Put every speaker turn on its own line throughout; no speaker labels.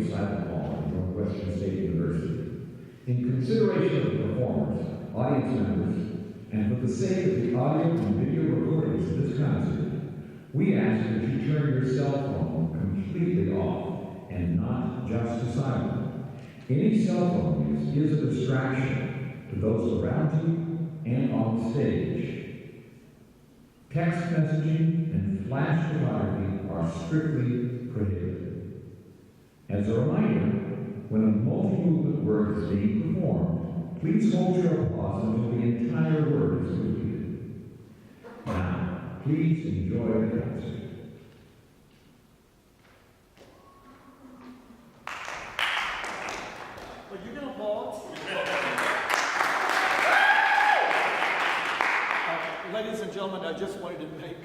recital hall at Northwestern State University. In consideration of the performers, audience members, and for the sake of the audio and video recordings of this concert, we ask that you turn your cell phone completely off and not just to silent. Any cell phone use is a distraction to those around you and on stage. Text messaging and flash photography are strictly prohibited. As a reminder, when a multi-movement work is being performed, please hold your applause until the entire work is completed. Now, please enjoy the concert.
Well, you're going to applaud. Ladies and gentlemen, I just wanted to make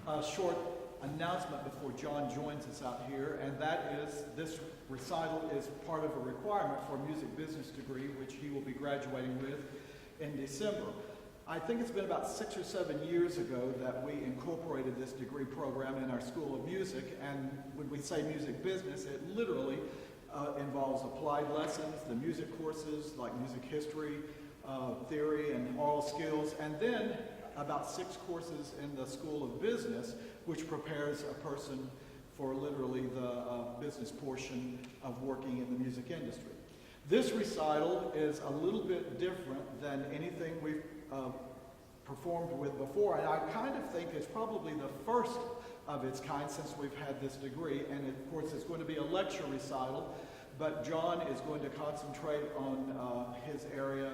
a short announcement before John joins us out here, and that is this recital is part of a requirement for a music business degree, which he will be graduating with in December. I think it's been about 6 or 7 years ago that we incorporated this degree program in our School of Music, and when we say music business, it literally involves applied lessons, the music courses like music history, theory, and oral skills, and then about 6 courses in the School of Business, which prepares a person for literally the business portion of working in the music industry. This recital is a little bit different than anything we've performed with before, and I kind of think it's probably the first of its kind since we've had this degree, and of course it's going to be a lecture recital, but John is going to concentrate on his area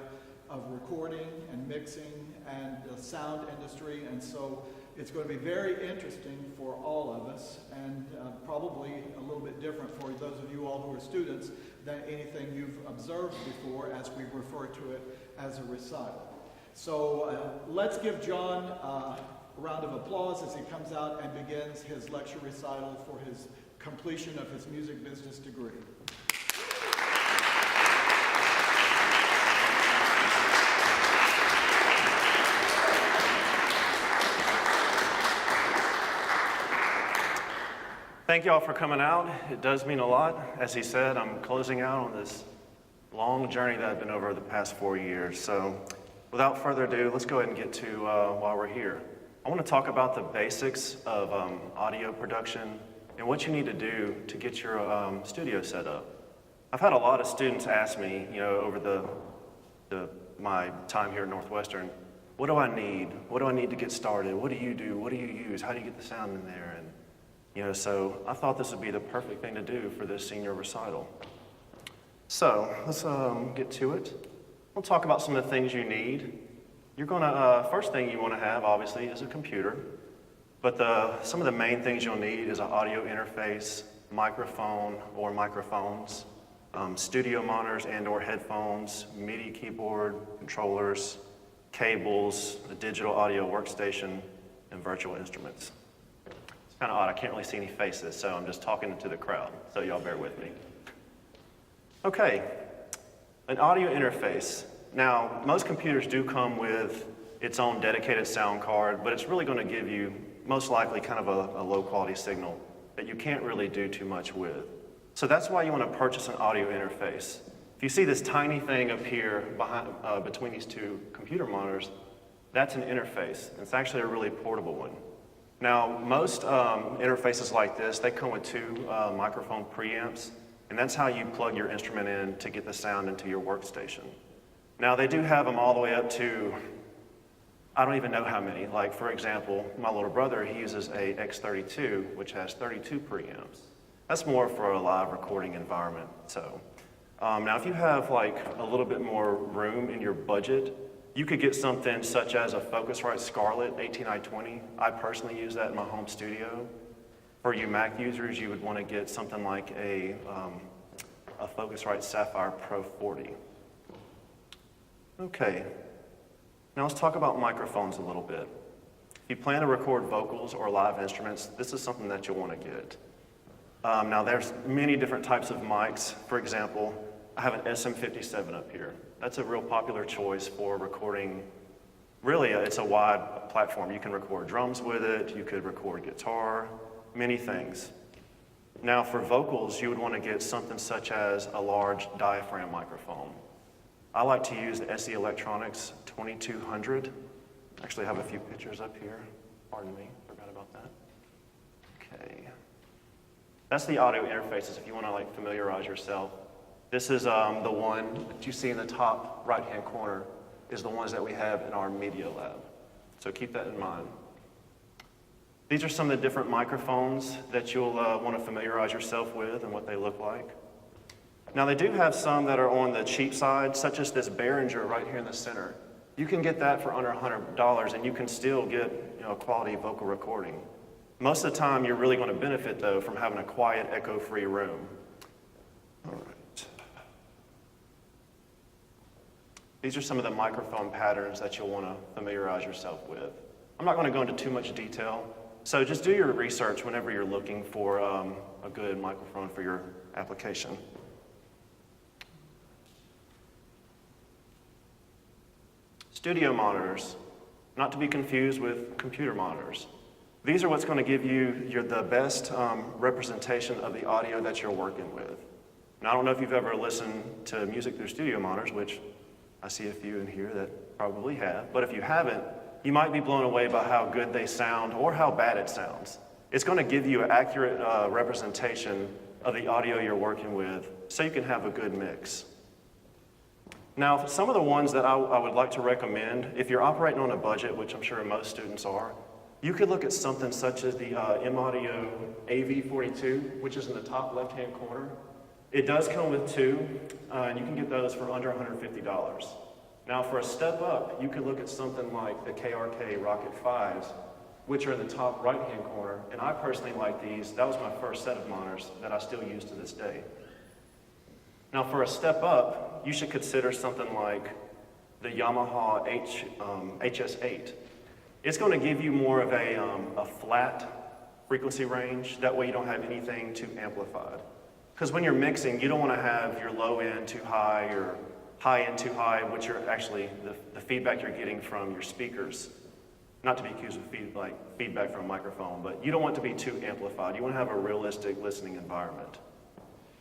of recording and mixing and the sound industry, and so it's going to be very interesting for all of us, and probably a little bit different for those of you all who are students than anything you've observed before, as we refer to it as a recital. So let's give John a round of applause as he comes out and begins his lecture recital for his completion of his music business degree.
Thank you all for coming out. It does mean a lot. As he said, I'm closing out on this long journey that I've been over the past 4 years. So without further ado, let's go ahead and get to why we're here. I want to talk about the basics of audio production and what you need to do to get your studio set up. I've had a lot of students ask me, over my time here at Northwestern, what do I need? What do I need to get started? What do you do? What do you use? How do you get the sound in there? And so I thought this would be the perfect thing to do for this senior recital. So let's get to it. We'll talk about some of the things you need. You're gonna, first thing you wanna have, obviously, is a computer. But some of the main things you'll need is an audio interface, microphone or microphones, studio monitors and or headphones, MIDI keyboard, controllers, cables, a digital audio workstation, and virtual instruments. It's kind of odd, I can't really see any faces, so I'm just talking to the crowd, so y'all bear with me. Okay, an audio interface. Now, most computers do come with its own dedicated sound card, but it's really going to give you, most likely, kind of a low quality signal that you can't really do too much with. So that's why you want to purchase an audio interface. If you see this tiny thing up here behind, between these two computer monitors, that's an interface. It's actually a really portable one. Now, most interfaces like this, they come with 2 microphone preamps, and that's how you plug your instrument in to get the sound into your workstation. Now, they do have them all the way up to, I don't even know how many. Like, for example, my little brother, he uses a X32, which has 32 preamps. That's more for a live recording environment. So, now if you have like a little bit more room in your budget, you could get something such as a Focusrite Scarlett 18i20. I personally use that in my home studio. For you Mac users, you would want to get something like a Focusrite Sapphire Pro 40. Okay, now let's talk about microphones a little bit. If you plan to record vocals or live instruments, this is something that you'll want to get. Now there's many different types of mics. For example, I have an SM57 up here. That's a real popular choice for recording. Really, it's a wide platform. You can record drums with it, you could record guitar, many things. Now for vocals, you would want to get something such as a large diaphragm microphone. I like to use the SE Electronics 2200. Actually, I have a few pictures up here. Pardon me, forgot about that. Okay. That's the audio interfaces if you want to like familiarize yourself. This is the one that you see in the top right-hand corner is the ones that we have in our media lab. So keep that in mind. These are some of the different microphones that you'll want to familiarize yourself with and what they look like. Now they do have some that are on the cheap side, such as this Behringer right here in the center. You can get that for under $100 and you can still get a quality vocal recording. Most of the time you're really going to benefit though from having a quiet, echo-free room. All right. These are some of the microphone patterns that you'll want to familiarize yourself with. I'm not going to go into too much detail, so just do your research whenever you're looking for a good microphone for your application. Studio monitors, not to be confused with computer monitors. These are what's going to give you the best representation of the audio that you're working with. Now, I don't know if you've ever listened to music through studio monitors, which I see a few in here that probably have, but if you haven't, you might be blown away by how good they sound or how bad it sounds. It's going to give you an accurate representation of the audio you're working with so you can have a good mix. Now, some of the ones that I would like to recommend, if you're operating on a budget, which I'm sure most students are, you could look at something such as the M-Audio AV42, which is in the top left-hand corner. It does come with two, and you can get those for under $150. Now for a step up, you could look at something like the KRK Rocket 5s, which are in the top right-hand corner, and I personally like these. That was my first set of monitors that I still use to this day. Now for a step up, you should consider something like the Yamaha HS8. It's going to give you more of a flat frequency range. That way you don't have anything too amplified. Because when you're mixing, you don't want to have your low end too high or high end too high, which are actually the feedback you're getting from your speakers. Not to be accused of feedback from a microphone, but you don't want to be too amplified. You want to have a realistic listening environment.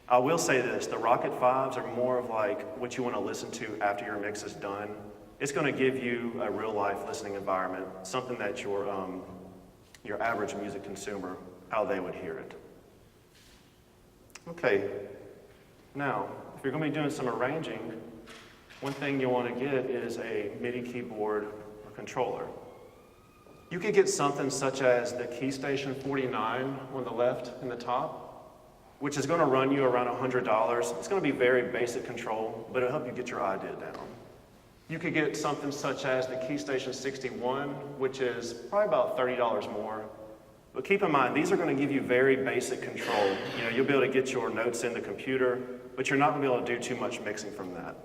I will say this, the Rocket 5s are more of like what you want to listen to after your mix is done. It's going to give you a real life listening environment, something that your average music consumer, how they would hear it. Okay, now, if you're going to be doing some arranging, one thing you'll want to get is a MIDI keyboard or controller. You could get something such as the KeyStation 49 on the left in the top, which is going to run you around $100. It's going to be very basic control, but it'll help you get your idea down. You could get something such as the KeyStation 61, which is probably about $30 more. But keep in mind, these are going to give you very basic control. You'll be able to get your notes in the computer, but you're not going to be able to do too much mixing from that.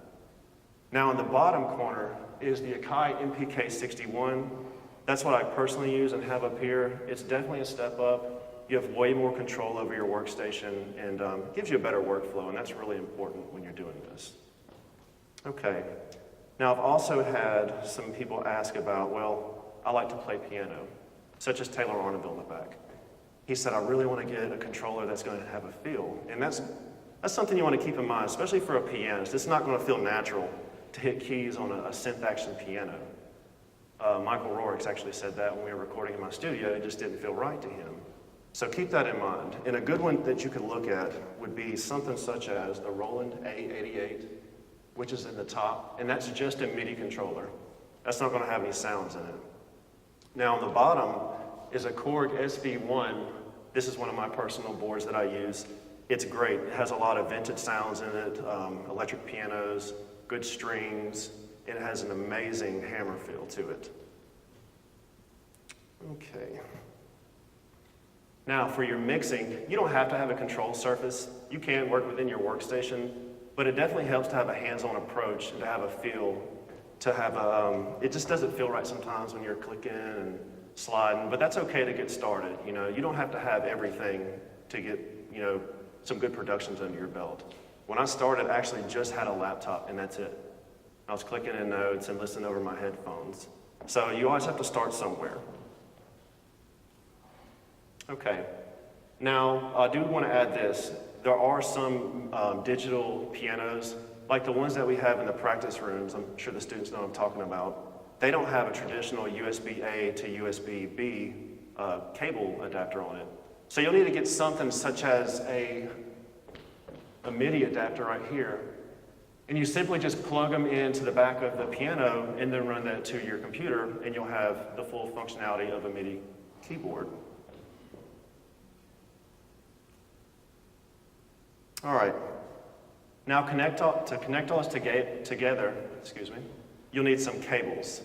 Now in the bottom corner is the Akai MPK61. That's what I personally use and have up here. It's definitely a step up. You have way more control over your workstation and gives you a better workflow, and that's really important when you're doing this. Okay, now I've also had some people ask about, well, I like to play piano, such as Taylor Arneville in the back. He said, I really want to get a controller that's going to have a feel, and that's something you want to keep in mind, especially for a pianist. It's not going to feel natural to hit keys on a synth action piano. Michael Rorix actually said that when we were recording in my studio. It just didn't feel right to him. So keep that in mind. And a good one that you could look at would be something such as the Roland A88, which is in the top, and that's just a MIDI controller. That's not going to have any sounds in it. Now on the bottom is a Korg SV1. This is one of my personal boards that I use. It's great. It has a lot of vintage sounds in it, electric pianos, good strings. It has an amazing hammer feel to it. Okay. Now for your mixing, you don't have to have a control surface. You can work within your workstation, but it definitely helps to have a hands-on approach and to have a feel, to have it just doesn't feel right sometimes when you're clicking and sliding, but that's okay to get started. You don't have to have everything to get, some good productions under your belt. When I started, I actually just had a laptop and that's it. I was clicking in notes and listening over my headphones. So you always have to start somewhere. Okay. Now, I do want to add this. There are some digital pianos, like the ones that we have in the practice rooms. I'm sure the students know what I'm talking about. They don't have a traditional USB-A to USB-B cable adapter on it. So you'll need to get something such as a MIDI adapter right here. And you simply just plug them into the back of the piano and then run that to your computer, and you'll have the full functionality of a MIDI keyboard. All right. Now to connect all this together, you'll need some cables.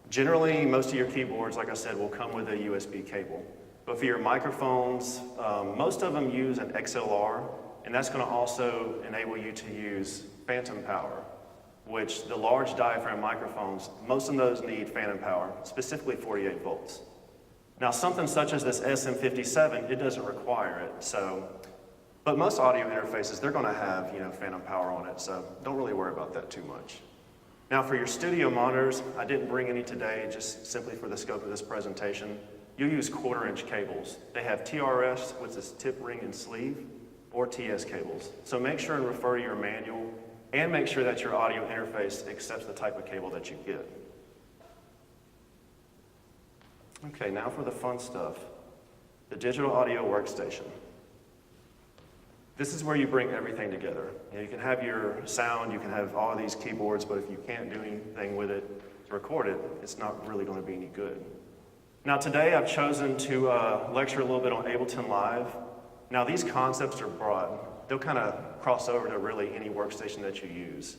Generally, most of your keyboards, like I said, will come with a USB cable. But for your microphones, most of them use an XLR, and that's going to also enable you to use phantom power, which the large diaphragm microphones, most of those need phantom power, specifically 48 volts. Now, something such as this SM57, it doesn't require it, but most audio interfaces, they're going to have, phantom power on it, so don't really worry about that too much. Now, for your studio monitors, I didn't bring any today, just simply for the scope of this presentation. You'll use 1/4-inch cables. They have TRS, which is tip, ring, and sleeve, or TS cables. So make sure and refer to your manual, and make sure that your audio interface accepts the type of cable that you get. Okay, now for the fun stuff. The digital audio workstation. This is where you bring everything together. You can have your sound, you can have all of these keyboards, but if you can't do anything with it to record it, it's not really going to be any good. Now today I've chosen to lecture a little bit on Ableton Live. Now these concepts are broad. They'll kind of cross over to really any workstation that you use.